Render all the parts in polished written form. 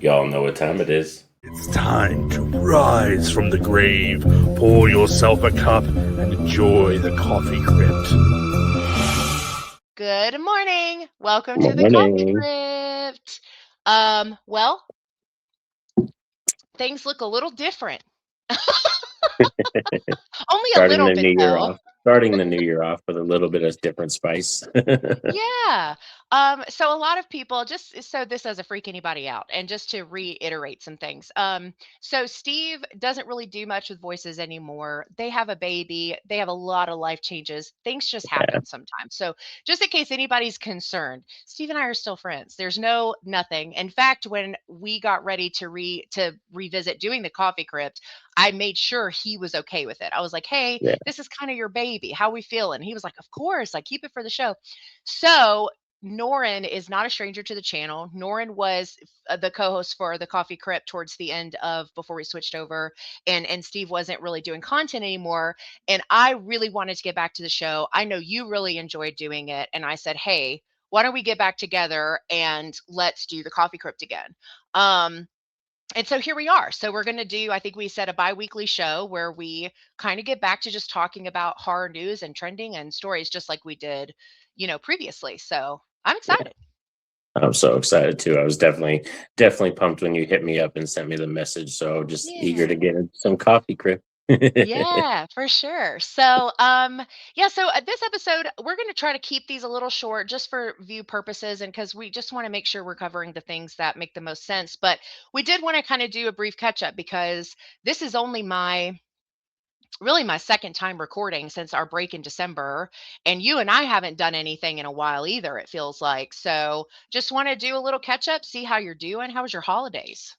Y'all know what time it is. It's time to rise from the grave, pour yourself a cup, and enjoy the coffee crypt. Good morning. Welcome to the Coffee Morning. Crypt. Well, things look a little different. Only a Starting little the bit new year though. off. Starting the new year off with a little bit of different spice. Yeah. So a lot of people, just so this doesn't freak anybody out, and just to reiterate some things. So Steve doesn't really do much with voices anymore. They have a baby, they have a lot of life changes. Things just Yeah, happen sometimes. So just in case anybody's concerned, Steve and I are still friends. There's no nothing. In fact, when we got ready to revisit doing the coffee crypt, I made sure he was okay with it. I was like, hey, yeah, this is kind of your baby. How we feeling? He was like, of course, like keep it for the show. So Norin is not a stranger to the channel. Norin was the co-host for the Coffee Crypt towards the end of before we switched over, and Steve wasn't really doing content anymore. And I really wanted to get back to the show. I know you really enjoyed doing it, and I said, hey, why don't we get back together and let's do the Coffee Crypt again? Um, and so here we are. So we're going to do, I think we said a bi-weekly show where we kind of get back to just talking about horror news and trending and stories just like we did, previously. So I'm yeah. excited. I'm so excited too. I was definitely pumped when you hit me up and sent me the message. So just eager Yeah. to get into some coffee crib. Yeah, for sure. So, yeah, so this episode, we're going to try to keep these a little short just for view purposes and because we just want to make sure we're covering the things that make the most sense. But we did want to kind of do a brief catch up because this is only my second time recording since our break in December. And you and I haven't done anything in a while either, it feels like. So just want to do a little catch up, see how you're doing. How was your holidays?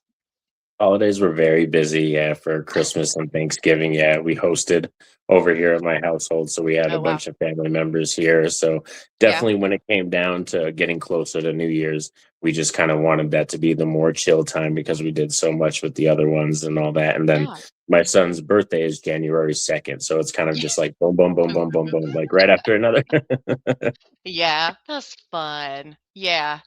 Holidays were very busy, yeah, for Christmas and Thanksgiving. Yeah, we hosted over here at my household, so we had a Oh, wow. bunch of family members here. So Yeah. definitely when it came down to getting closer to New Year's, we just kind of wanted that to be the more chill time because we did so much with the other ones and all that. And then Yeah. my son's birthday is January 2nd, so it's kind of just like boom, boom, boom, Boom, boom, boom, boom, boom. boom, like right after another. Yeah, that's fun. Yeah.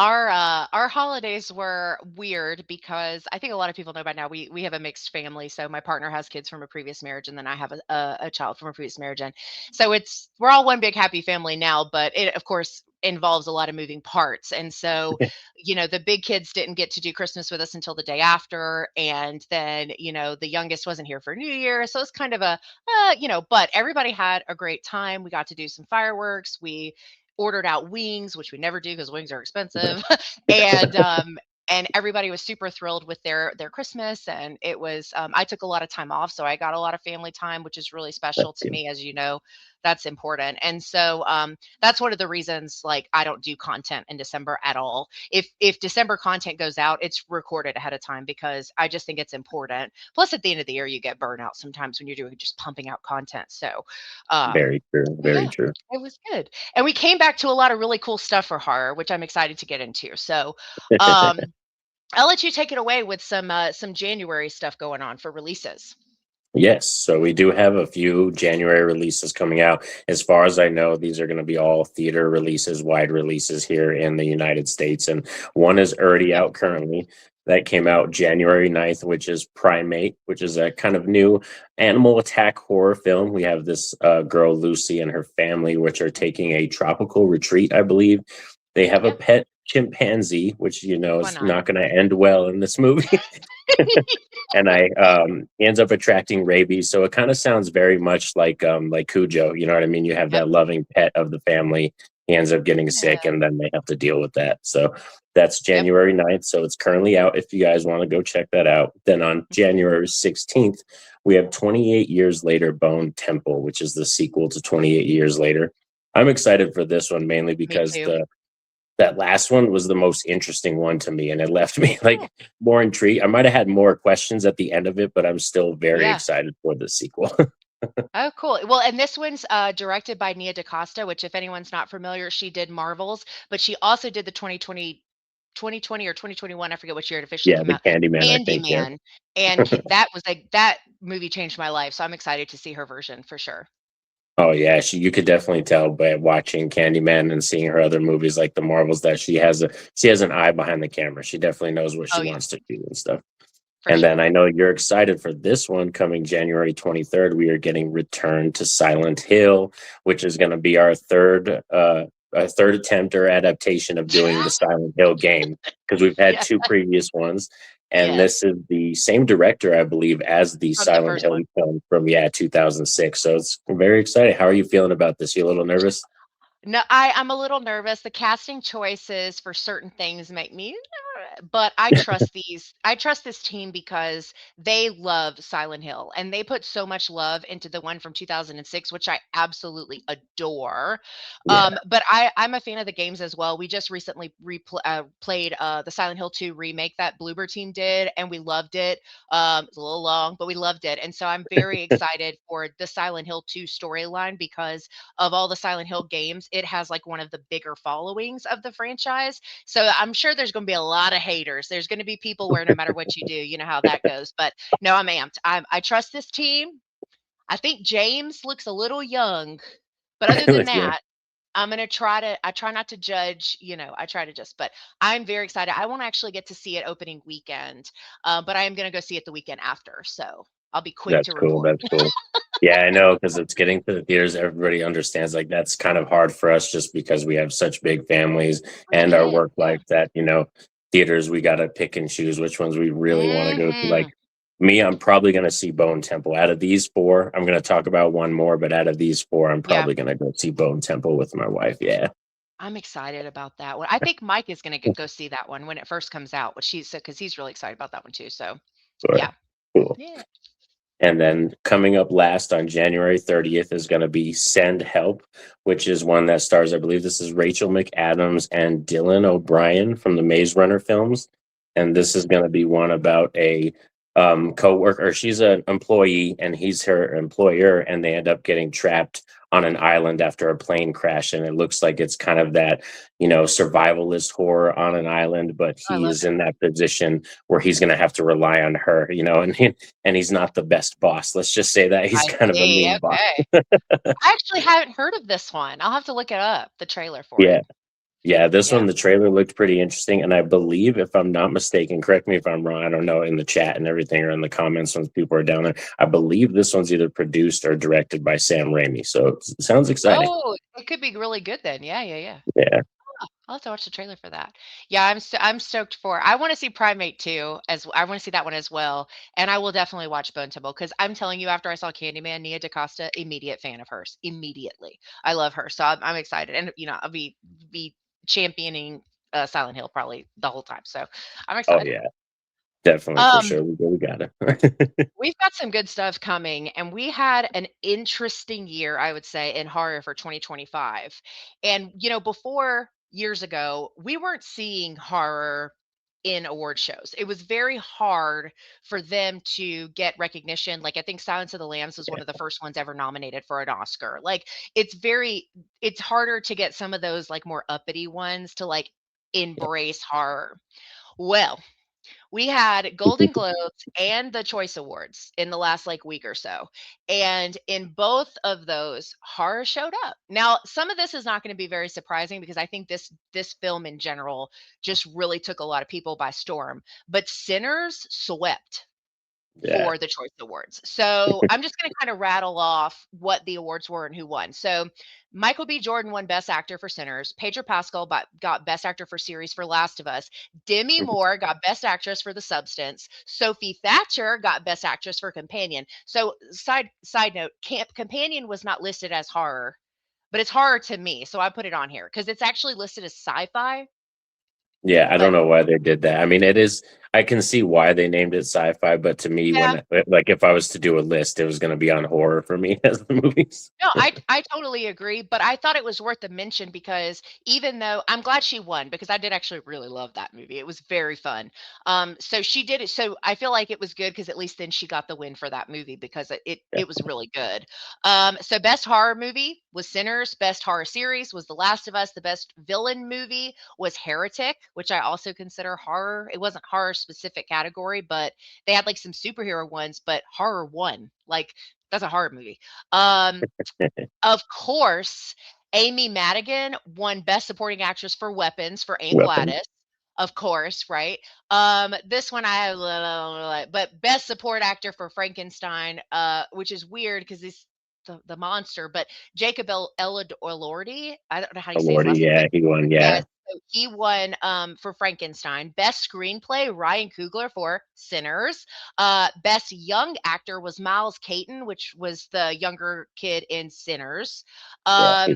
Our holidays were weird because I think a lot of people know by now we have a mixed family. So my partner has kids from a previous marriage, and then I have a child from a previous marriage, and so we're all one big happy family now. But it of course involves a lot of moving parts, and so the big kids didn't get to do Christmas with us until the day after, and then the youngest wasn't here for New Year, so it's kind of But everybody had a great time. We got to do some fireworks. We ordered out wings, which we never do because wings are expensive. and and everybody was super thrilled with their Christmas. And it was I took a lot of time off, so I got a lot of family time, which is really special to me, as you know. That's important. And so that's one of the reasons like I don't do content in December at all. If December content goes out, it's recorded ahead of time because I just think it's important. Plus at the end of the year you get burnout sometimes when you're doing just pumping out content. So Very true, very yeah, true. it was good. And we came back to a lot of really cool stuff for horror, which I'm excited to get into. So, um, I'll let you take it away with some January stuff going on for releases. Yes, so we do have a few January releases coming out. As far as I know, these are going to be all theater releases, wide releases here in the United States. And one is already Yep. out currently. That came out January 9th, which is Primate, which is a kind of new animal attack horror film. We have this girl, Lucy, and her family, which are taking a tropical retreat, I believe. They have a Yep. pet chimpanzee, which, Why is not? not going to end well in this movie. And he ends up attracting rabies. So it kind of sounds very much like Cujo. You know what I mean? You have Yep. that loving pet of the family. He ends up getting sick, Yeah. and then they have to deal with that. So that's Yep. January 9th. So it's currently out if you guys want to go check that out. Then on Mhm. January 16th, we have 28 Years Later Bone Temple, which is the sequel to 28 Years Later. I'm excited for this one mainly Me because too. that last one was the most interesting one to me, and it left me Yeah. like more intrigued. I might have had more questions at the end of it, but I'm still very Yeah. excited for the sequel. Oh, cool. Well, and this one's directed by Nia DaCosta, which, if anyone's not familiar, she did Marvels, but she also did the 2020 or 2021, I forget which year it officially Yeah, came the out, Candyman, I think. Yeah. Candyman. And that was like that movie changed my life. So I'm excited to see her version for sure. Oh yeah, you could definitely tell by watching Candyman and seeing her other movies like the Marvels that she has an eye behind the camera. She definitely knows what Oh, she yeah, wants to do and stuff. for And then sure. I know you're excited for this one coming January 23rd. We are getting Return to Silent Hill, which is going to be our third attempt or adaptation of doing the Silent Hill game because we've had Yeah, two previous ones. And yes, this is the same director, I believe, as the from the Silent first Hill one. film from 2006. So it's very exciting. How are you feeling about this? You a little nervous? No, I'm a little nervous. The casting choices for certain things make me, but I trust this team because they love Silent Hill and they put so much love into the one from 2006, which I absolutely adore. Yeah. But I'm a fan of the games as well. We just recently played the Silent Hill 2 remake that Bloober team did, and we loved it. It's a little long, but we loved it. And so I'm very excited for the Silent Hill 2 storyline because of all the Silent Hill games, it has like one of the bigger followings of the franchise. So I'm sure there's going to be a lot of haters. There's going to be people where no matter what you do, you know how that goes. But no, I'm amped. I trust this team. I think James looks a little young, but other than Yeah, that, I try not to judge, I try to just, but I'm very excited. I won't actually get to see it opening weekend, but I am going to go see it the weekend after. So I'll be quick that's to cool. report. That's cool. Yeah, I know because it's getting to the theaters. Everybody understands like that's kind of hard for us just because we have such big families It and our is. work Yeah. life that, theaters, we got to pick and choose which ones we really want to go to. Hmm. Like me, I'm probably going to see Bone Temple. Out of these four, I'm going to talk about one more, but out of these four, I'm Yeah. probably going to go see Bone Temple with my wife. Yeah. I'm excited about that one. I think Mike is gonna go see that one when it first comes out, which he's because he's really excited about that one too. So Sure. yeah, Cool. yeah. And then coming up last on January 30th is going to be Send Help, which is one that stars, I believe this is Rachel McAdams and Dylan O'Brien from the Maze Runner films. And this is going to be one about a co-worker. She's an employee and he's her employer, and they end up getting trapped on an island after a plane crash. And it looks like it's kind of that, survivalist horror on an island, but I he love is it. in that position where he's going to have to rely on her, and he's not the best boss. Let's just say that he's I kind of a see. mean boss. Okay. I actually haven't heard of this one. I'll have to look it up. The trailer for it. Yeah. Yeah, this Yeah. one, the trailer looked pretty interesting. And I believe, if I'm not mistaken, correct me if I'm wrong, I don't know, in the chat and everything or in the comments when people are down there, I believe this one's either produced or directed by Sam Raimi. So it sounds exciting. Oh, it could be really good then. Yeah, yeah, yeah. Yeah. I'll have to watch the trailer for that. Yeah, I'm stoked for. I want to see Primate too, I want to see that one as well, and I will definitely watch Bone Temple because I'm telling you, after I saw Candyman, Nia DaCosta, immediate fan of hers, immediately. I love her, so I'm excited, and I'll be championing Silent Hill probably the whole time. So I'm Oh, excited. yeah. Definitely for Um, sure. We got it. We've got some good stuff coming, and we had an interesting year, I would say, in horror for 2025. And, before years ago, we weren't seeing horror in award shows. It was very hard for them to get recognition. Like, I think Silence of the Lambs was one of the first ones ever nominated for an Oscar. Like, it's harder to get some of those, like, more uppity ones to, like, embrace horror. Well, we had Golden Globes and the Choice Awards in the last, like, week or so, and in both of those, horror showed up. Now, some of this is not gonna be very surprising because I think this film in general just really took a lot of people by storm, but Sinners swept Yeah. for the Choice Awards. So I'm just going to kind of rattle off what the awards were and who won. So Michael B. Jordan won Best Actor for Sinners. Pedro Pascal got Best Actor for Series for Last of Us. Demi Moore got Best Actress for The Substance. Sophie Thatcher got Best Actress for Companion. So side note, Companion was not listed as horror, but it's horror to me, so I put it on here because it's actually listed as sci-fi. Yeah, I don't But know why they did that. I mean, I can see why they named it sci-fi, but to me, yeah, like, if I was to do a list, it was going to be on horror for me as the movies. no, I totally agree, but I thought it was worth a mention because even though I'm glad she won because I did actually really love that movie. It was very fun. So she did it. So I feel like it was good because at least then she got the win for that movie because Yeah. it was really good. So best horror movie was Sinners. Best horror series was The Last of Us. The best villain movie was Heretic, which I also consider horror. It wasn't horror specific category, but they had like some superhero ones, but horror won. Like That's a horror movie. Um, of course, Amy Madigan won Best Supporting Actress for Weapons for Aunt Weapon. Gladys. Of course, right? This one I have, but Best Support Actor for Frankenstein, which is weird because this the monster, but Jacob Elordi. I don't know how you say his Lordy, last name, but yeah, he won. yes, Yeah, so he won for Frankenstein. Best Screenplay, Ryan Coogler for Sinners. Best Young Actor was Miles Caton, which was the younger kid in Sinners. yeah.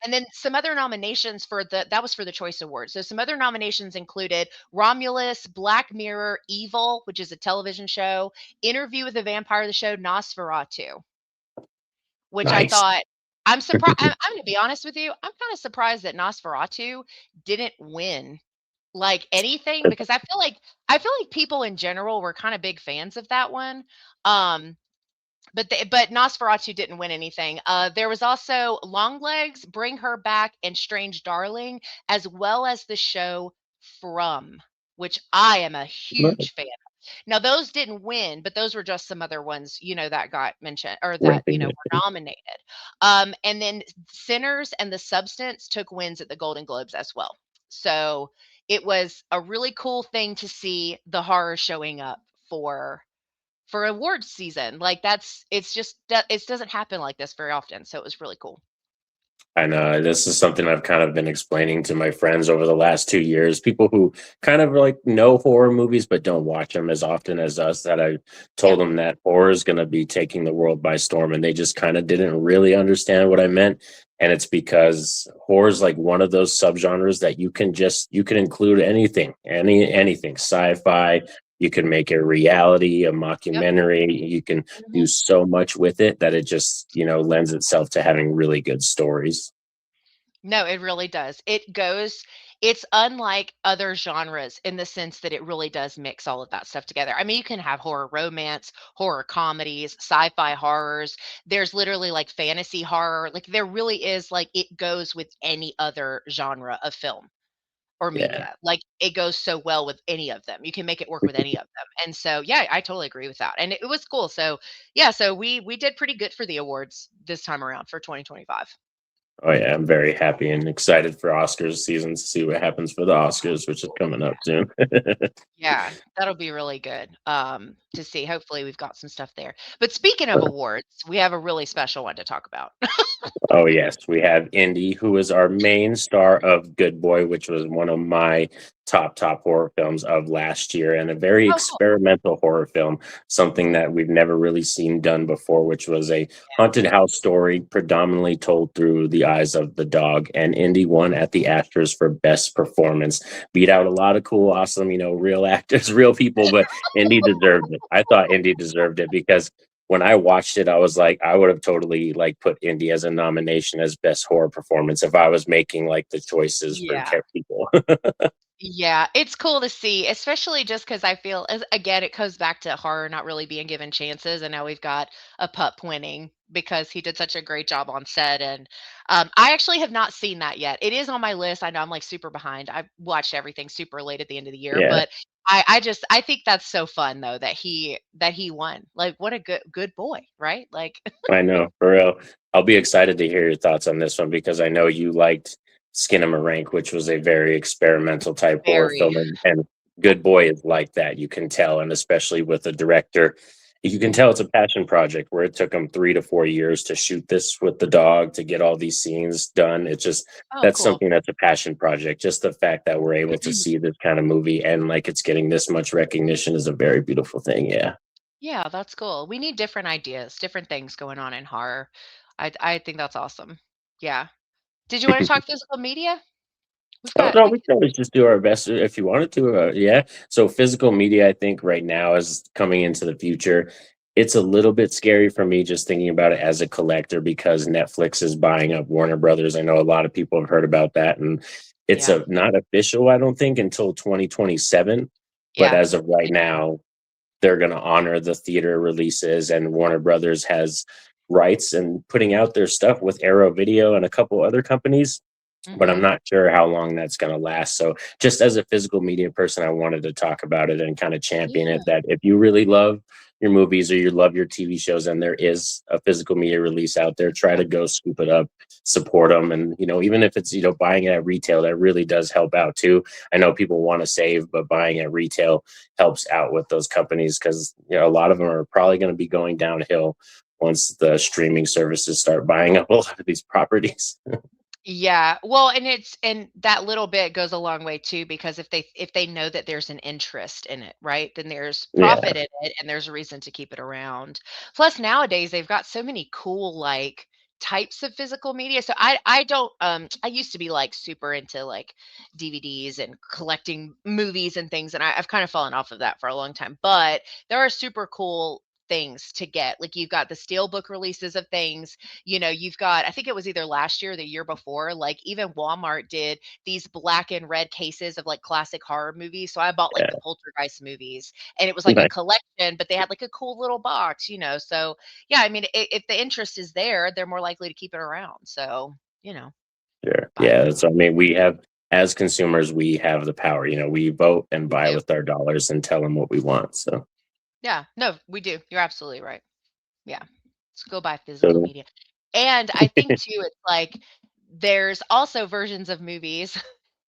And then some other nominations for that was for the Choice Awards. So some other nominations included Romulus, Black Mirror, Evil, which is a television show, Interview with the Vampire, the show Nosferatu, which I Nice. thought I'm surprised. I'm going to be honest with you. I'm kind of surprised that Nosferatu didn't win like anything because I feel like people in general were kind of big fans of that one. Um, but Nosferatu didn't win anything. There was also Longlegs, Bring Her Back, and Strange Darling, as well as the show From, which I am a huge fan. Now those didn't win, but those were just some other ones, that got mentioned or that, were nominated. And then Sinners and The Substance took wins at the Golden Globes as well. So it was a really cool thing to see the horror showing up for awards season. Like it's just that it doesn't happen like this very often. So it was really cool. I know this is something I've kind of been explaining to my friends over the last 2 years. People who kind of like know horror movies but don't watch them as often as us. That I Yeah. told them that horror is going to be taking the world by storm, and they just kind of didn't really understand what I meant. And it's because horror is like one of those subgenres that you can include anything, anything, sci-fi. You can make a reality, a Yep. mockumentary. You can do Mhm. so much with it that it just lends itself to having really good stories. No, it really does. It's unlike other genres in the sense that it really does mix all of that stuff together. I mean, you can have horror romance, horror comedies, sci-fi horrors. There's literally like fantasy horror. Like there really is like it goes with any other genre of film or Yeah. media. Like it goes so well with any of them. You can make it work with any of them. And so, yeah, I totally agree with that. And it was cool. So, yeah, so we did pretty good for the awards this time around for 2025. Oh yeah, I'm very happy and excited for Oscars season to see what happens for the Oscars, which is coming up soon. Yeah, that'll be really good, to see. Hopefully, we've got some stuff there. But speaking of awards, we have a really special one to talk about. Oh yes, we have Indy, who is our main star of Good Boy, which was one of my top horror films of last year, and a very Oh, cool. experimental horror film, something that we've never really seen done before, which was a haunted house story predominantly told through the eyes of the dog. And Indy won at the Astros for best performance, beat out a lot of cool, awesome, real actors, real people, but Indy deserved it. I thought Indy deserved it because when I watched it, I was like, I would have totally like put Indy as a nomination as best horror performance if I was making like the choices for Yeah. people. Yeah, it's cool to see, especially just because I feel as again, it goes back to horror not really being given chances, and now we've got a pup winning because he did such a great job on set, and, I actually have not seen that yet. It is on my list. I know I'm, like, super behind. I watched everything super late at the end of the year, Yeah, but I think that's so fun, though, that he won. Like, what a good boy, right? Like I know, for real. I'll be excited to hear your thoughts on this one because I know you liked Skinamarink, which was a very experimental type horror very film, and Good Boy is like that. You can tell, and especially with the director, you can tell Mhm. it's a passion project where it took him 3 to 4 years to shoot this with the dog to get all these scenes done. It's just Oh, that's cool. something that's a passion project. Just the fact that we're able to see this kind of movie and like it's getting this much recognition is a very beautiful thing. Yeah. Yeah, that's cool. We need different ideas, different things going on in horror. I think that's awesome. Yeah. Did you wanna talk physical media? We've Oh got no, we we can can always just do our best if you wanted to. Yeah. So physical media, I think right now is coming into the future. It's a little bit scary for me just thinking about it as a collector because Netflix is buying up Warner Brothers. I know a lot of people have heard about that, and it's yeah, a not official, I don't think, until 2027. But yeah. as of right now, they're going to honor the theater releases, and Warner Brothers has rights and putting out their stuff with Arrow Video and a couple other companies, but I'm Mhm. not sure how long that's going to last. So, just as a physical media person, I wanted to talk about it and kind of champion Yeah. it that if you really love your movies or you love your TV shows and there is a physical media release out there, try to go scoop it up, support them. And, even if it's, buying it at retail, that really does help out too. I know people want to save, but buying at retail helps out with those companies because, a lot of them are probably going to be going downhill once the streaming services start buying up a lot of these properties. Yeah. Well, and that little bit goes a long way too, because if they know that there's an interest in it, right? Then there's Yeah, profit in it and there's a reason to keep it around. Plus nowadays they've got so many cool like types of physical media. So I don't I used to be like super into like DVDs and collecting movies and things, and I've kind of fallen off of that for a long time. But there are super cool things to get. Like you've got the steelbook releases of things, you've got, I think it was either last year or the year before, like even Walmart did these black and red cases of like classic horror movies. So I bought like yeah, the Poltergeist movies and it was like a nice. collection, but they had like a cool little box. So yeah, I mean, if the interest is there, they're more likely to keep it around. So, Sure. buy Yeah. So I physical. mean, we have as consumers, we have the power. We vote and We buy do. with our dollars and tell them what we want. So, Yeah, no, we do. You're absolutely right. Yeah. Let's go buy physical so media. And I think too, it's like there's also versions of movies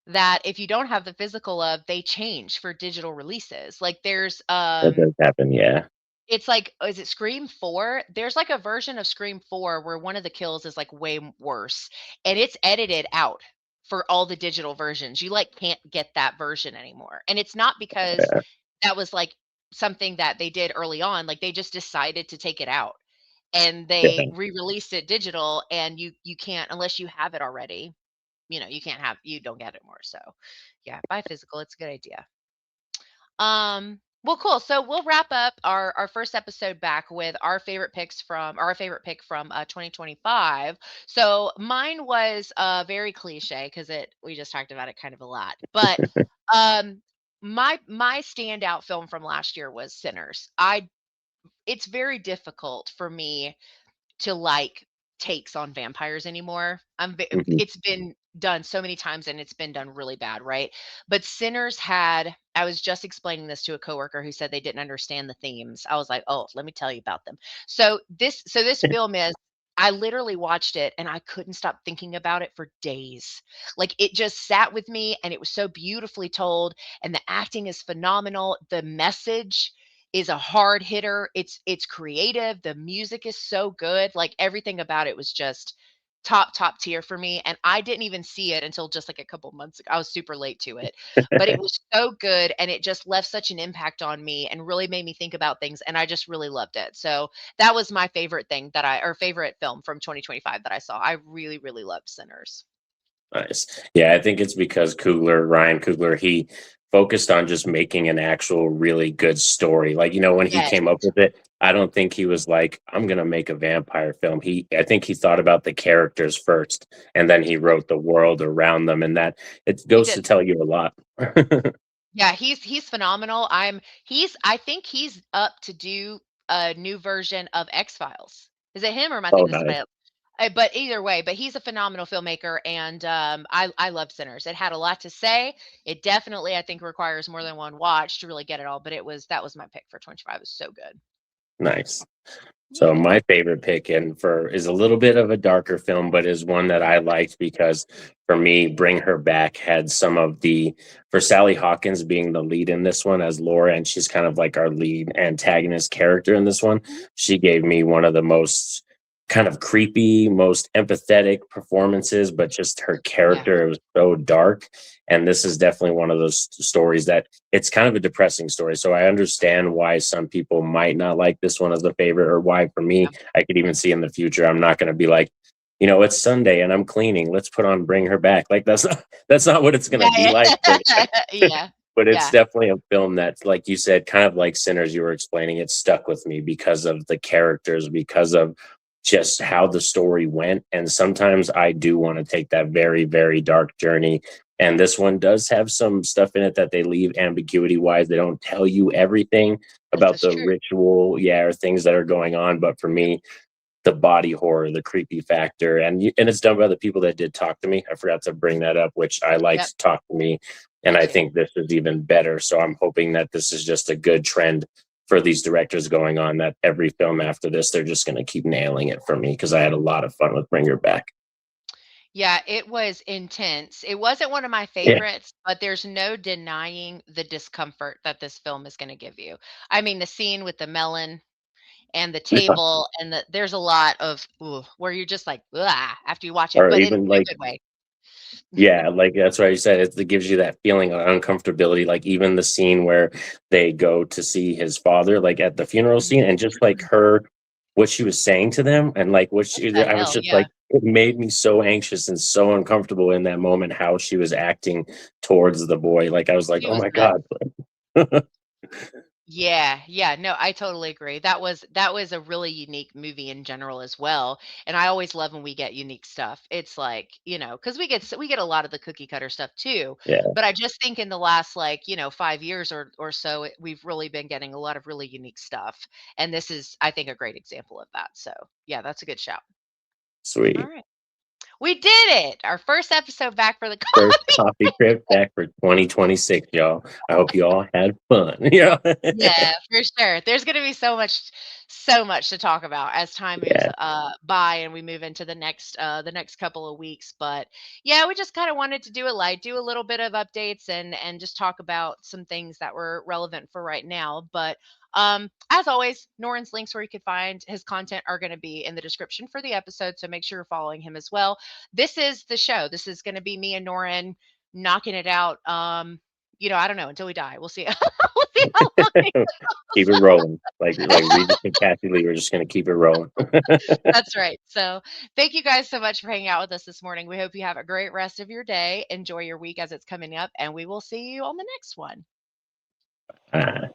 that if you don't have the physical of, they change for digital releases. Like there's that does happen. Yeah. it's like, is it Scream 4? There's like a version of Scream 4 where one of the kills is like way worse and it's edited out for all the digital versions. You like can't get that version anymore. And it's not because Yeah. that was like something that they did early on, like they just decided to take it out and they Yeah. re-released it digital, and you can't unless you have it already. You don't get it more. So yeah, buy physical. It's a good idea. Well, cool. So we'll wrap up our first episode back with our favorite pick from 2025. So mine was very cliche because it we just talked about it kind of a lot. But um my standout film from last year was Sinners. I It's very difficult for me to like takes on vampires anymore. Mhm. It's been done so many times and it's been done really bad, right? But Sinners had I was just explaining this to a coworker who said they didn't understand the themes. I was like, "Oh, let me tell you about them." So this film is I literally watched it and I couldn't stop thinking about it for days. Like it just sat with me and it was so beautifully told and the acting is phenomenal. The message is a hard hitter. It's creative. The music is so good. Like everything about it was just top tier for me. And I didn't even see it until just like a couple months ago. I was super late to it, but it was so good and it just left such an impact on me and really made me think about things. And I just really loved it. So that was my favorite thing or favorite film from 2025 that I saw. I really, really loved Sinners. Nice. Yeah, I think it's because Ryan Coogler, he focused on just making an actual really good story. Like, when he Yes, came up with it, I don't think he was like, I'm gonna make a vampire film. I think he thought about the characters first and then he wrote the world around them. And that it he goes to did. tell you a lot. Yeah, he's phenomenal. I think he's up to do a new version of X-Files. Is it him or am I Oh, thinking of nice. somebody else? But either way, but he's a phenomenal filmmaker and I love Sinners. It had a lot to say. It definitely I think requires more than one watch to really get it all, but that was my pick for 25. It was so good. Nice. So Yeah. my favorite pick and for is a little bit of a darker film, but is one that I liked because for me, Bring Her Back had some of the for Sally Hawkins being the lead in this one as Laura, and she's kind of like our lead antagonist character in this one. Mhm. She gave me one of the most kind of creepy, most empathetic performances, but just her Yeah, character was so dark. And this is definitely one of those stories that it's kind of a depressing story. So I understand why some people might not like this one as a favorite, or why for me, yeah. I could even see in the future, I'm not going to be like, it's Sunday and I'm cleaning. Let's put on Bring Her Back. Like that's not what it's going to be Yeah, like. But yeah. Yeah. but it's Yeah. definitely a film that, like you said, kind of like Sinners, you were explaining, it stuck with me because of the characters, because of just how the story went. And sometimes I do want to take that very, very dark journey. And this one does have some stuff in it that they leave ambiguity wise. They don't tell you everything This about is the true. ritual, yeah, or things that are going on. But for Yep. me, the body horror, the creepy factor, and it's done by the people that did Talk to Me. I forgot to bring that up, which I Yep. liked Talk to Me, and Me I too. think this is even better. So I'm hoping that this is just a good trend for these directors going on that every film after this, they're just going to keep nailing it for me because I had a lot of fun with Bring Her Back. Yeah, it was intense. It wasn't one of my Yeah, favorites, but there's no denying the discomfort that this film is gonna give you. I mean, the scene with the melon and the yeah. table and there's a lot of, ooh, where you're just like, "Ugh," after you watch it, Or but even in a like, good way. yeah, like that's why you said it gives you that feeling of uncomfortability. Like even the scene where they go to see his father, like at the funeral scene, and just like Mhm. her, what she was saying to them, and like what What she, the I was hell? just Yeah. like, it made me so anxious and so uncomfortable in that moment. How she was acting towards the boy, like I was like, She oh was my nuts. god. Yeah, yeah, no, I totally agree. That was a really unique movie in general as well, and I always love when we get unique stuff. It's like, because we get a lot of the cookie cutter stuff too, Yeah, but I just think in the last, like, 5 years or so, we've really been getting a lot of really unique stuff, and this is, I think, a great example of that. So, yeah, that's a good shout. All sweet. right, we did it. Our first episode back for the First coffee trip back for 2026, y'all. I hope you all had fun. Yeah. Yeah, for sure. There's gonna be so much to talk about as time moves, Yeah, by and we move into the next couple of weeks, but, yeah, we just kinda wanted to do it light, do a little bit of updates and just talk about some things that were relevant for right now, but, as always, Norin's links where you could find his content are gonna be in the description for the episode, so make sure you're following him as well. This is the show. This is gonna be me and Norin knocking it out, I don't know, until we die. We'll see. We'll see how long keep it rolling. Like Regis and Kathy Lee, we're just gonna keep it rolling. That's right. So, thank you guys so much for hanging out with us this morning. We hope you have a great rest of your day. Enjoy your week as it's coming up, and we will see you on the next one. Uh,